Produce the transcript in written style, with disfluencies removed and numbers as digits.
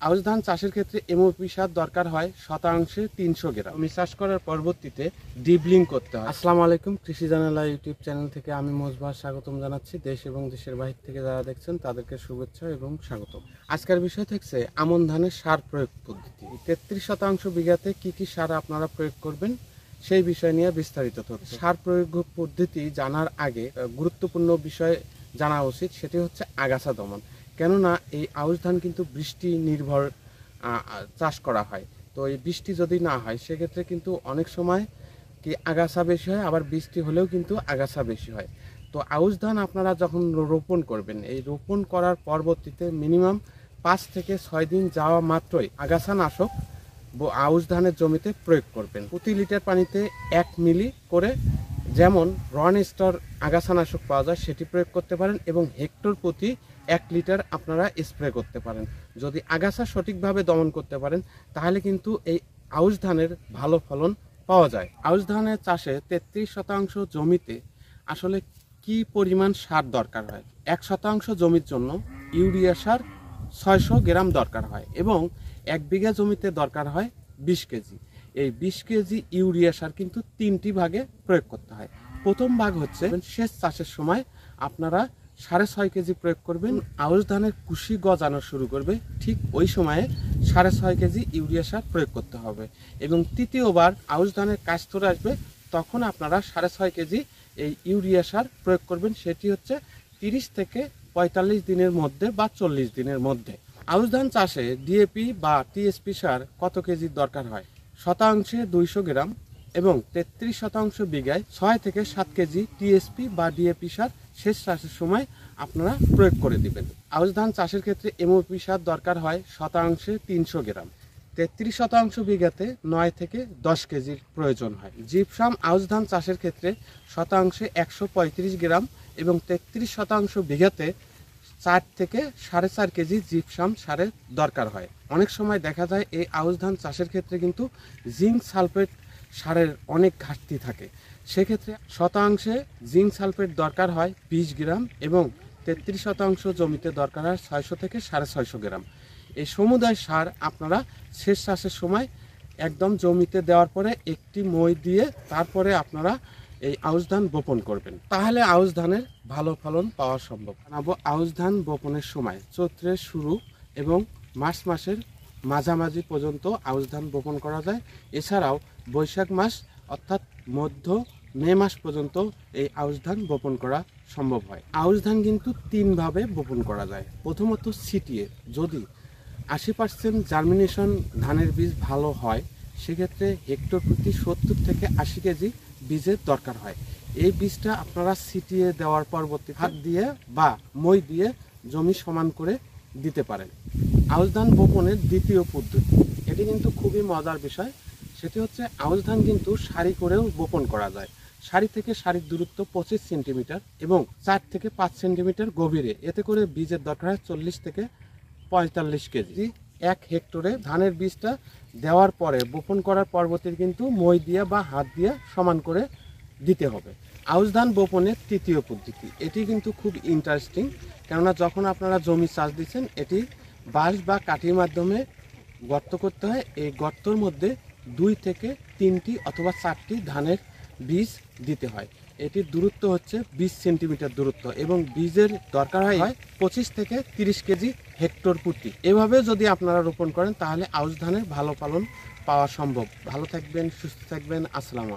আউশ ধান চাষের ক্ষেত্রে এমওপি সার দরকার হয় শতাংশে 300 গ্রাম। জমি চাষ করার পরবর্তীতে ডিবলিং করতে হয়। আসসালামু আলাইকুম, কৃষি জানালা ইউটিউব চ্যানেল থেকে আমি মোজবার স্বাগতম জানাচ্ছি। দেশ এবং দেশের বাইরে থেকে যারা দেখছেন তাদেরকে শুভেচ্ছা এবং স্বাগতম। আজকের বিষয় থাকছে আমন ধানের সার প্রয়োগ পদ্ধতি। 33% বিঘাতে কি কি সার আপনারা প্রয়োগ করবেন সেই বিষয় নিয়ে বিস্তারিত তথ্য। সার প্রয়োগ পদ্ধতি জানার আগে গুরুত্বপূর্ণ বিষয় জানা উচিত, সেটি হচ্ছে আগাছা দমন। কেননা এই আউশ ধান কিন্তু বৃষ্টি নির্ভর চাষ করা হয়। তো এই বৃষ্টি যদি না হয় সেক্ষেত্রে কিন্তু অনেক সময় কি আগাছা বেশি হয়, আবার বৃষ্টি হলেও কিন্তু আগাছা বেশি হয়। তো আউশ ধান আপনারা যখন রোপণ করবেন, এই রোপণ করার পরবর্তীতে মিনিমাম 5 থেকে 6 দিন যাওয়া মাত্রই আগাছা নাশক আউশ ধানের জমিতে প্রয়োগ করবেন। প্রতি লিটার পানিতে 1 মিলি করে, যেমন রন স্টার আগাছানাশক পাওয়া যায় সেটি প্রয়োগ করতে পারেন, এবং হেক্টর প্রতি 1 লিটার আপনারা স্প্রে করতে পারেন। যদি আগাছা সঠিকভাবে দমন করতে পারেন তাহলে কিন্তু এই আউশ ধানের ভালো ফলন পাওয়া যায়। আউশ ধানের চাষে 33% জমিতে আসলে কি পরিমাণ সার দরকার হয়? 1% জমির জন্য ইউরিয়া সার 600 গ্রাম দরকার হয়, এবং 1 বিঘা জমিতে দরকার হয় 20 কেজি। এই 20 কেজি ইউরিয়া সার কিন্তু 3টি ভাগে প্রয়োগ করতে হয়। প্রথম ভাগ হচ্ছে সেচ চাষের সময় আপনারা 6.5 কেজি প্রয়োগ করবেন। আউশ ধানের কুশি গজানো শুরু করবে, ঠিক ওই সময়ে 6.5 কেজি ইউরিয়া সার প্রয়োগ করতে হবে। এবং তৃতীয়বার আউশ ধানের কাস্তর আসবে, তখন আপনারা 6.5 কেজি এই ইউরিয়া সার প্রয়োগ করবেন। সেটি হচ্ছে 30 থেকে 45 দিনের মধ্যে বা 40 দিনের মধ্যে। আউশ ধান চাষে ডিএপি বা টিএসপি সার কত কেজির দরকার হয়? শতাংশে 200 গ্রাম, এবং 33% বিঘায় 6 থেকে 7 কেজি টিএসপি বা ডিএপি সার সেচ চাষের সময় আপনারা প্রয়োগ করে দিবেন। আউশ ধান চাষের ক্ষেত্রে এমওপি সার দরকার হয় শতাংশে 300 গ্রাম। 33% বিঘাতে 9 থেকে 10 কেজির প্রয়োজন হয়। জিপসাম আউশ ধান চাষের ক্ষেত্রে শতাংশে 135 গ্রাম, এবং 33% বিঘাতে 4 থেকে 4.5 কেজি জিপসাম সারের দরকার হয়। অনেক সময় দেখা যায় এই আউশ ধান চাষের ক্ষেত্রে কিন্তু জিঙ্ক সালফেট সারের অনেক ঘাটতি থাকে। সেক্ষেত্রে শতাংশে জিঙ্ক সালফেট দরকার হয় 20 গ্রাম, এবং 33% জমিতে দরকার হয় 600 থেকে 650 গ্রাম। এই সমুদায় সার আপনারা সেচ চাষের সময় একদম জমিতে দেওয়ার পরে একটি মই দিয়ে তারপরে আপনারা এই আউশ ধান বপন করবেন, তাহলে আউশ ধানের ভালো ফলন পাওয়া সম্ভব। জানাবো আউশ ধান বপনের সময় চৈত্রের শুরু এবং মার্চ মাসের মাঝামাঝি পর্যন্ত আউশ ধান বপন করা যায়। এছাড়াও বৈশাখ মাস অর্থাৎ মধ্য মে মাস পর্যন্ত এই আউশ ধান বপন করা সম্ভব হয়। আউশ ধান কিন্তু 3 ভাবে বপন করা যায়। প্রথমত ছিটিয়ে, যদি 80% জার্মিনেশন ধানের বীজ ভালো হয় সেক্ষেত্রে হেক্টর প্রতি 70 থেকে 80 কেজি বীজের দরকার হয়। এই বীজটা আপনারা ছিটিয়ে দেওয়ার পরবর্তী হাত দিয়ে বা মই দিয়ে জমি সমান করে দিতে পারেন। আউশ ধান বপনের দ্বিতীয় পদ্ধতি, এটি কিন্তু খুবই মজার বিষয়। সেটি হচ্ছে আউশ ধান কিন্তু সারি করেও বপন করা যায়। সারি থেকে সারির দূরত্ব 25 সেন্টিমিটার এবং 4 থেকে 5 সেন্টিমিটার গভীরে। এতে করে বীজের দরকার হয় 40 থেকে 45 কেজি। 1 হেক্টরে ধানের বীজটা দেওয়ার পরে বপন করার পরবর্তী কিন্তু মই দিয়ে বা হাত দিয়ে সমান করে দিতে হবে। আউশ ধান বপনের তৃতীয় পদ্ধতি, এটি কিন্তু খুব ইন্টারেস্টিং। কেননা যখন আপনারা জমি চাষ দিচ্ছেন, এটি বাঁশ বা কাঠির মাধ্যমে গর্ত করতে হয়। এই গর্তর মধ্যে 2 থেকে 3টি অথবা 4টি ধানের বীজ দিতে হয়। এটির দূরত্ব হচ্ছে 20 সেন্টিমিটার দূরত্ব, এবং বীজের দরকার হয় 25 থেকে 30 কেজি হেক্টর প্রতি। এভাবে যদি আপনারা রোপণ করেন তাহলে আউশ ধানের ভালো ফলন পাওয়া সম্ভব। ভালো থাকবেন, সুস্থ থাকবেন। আসসালামু আলাইকুম।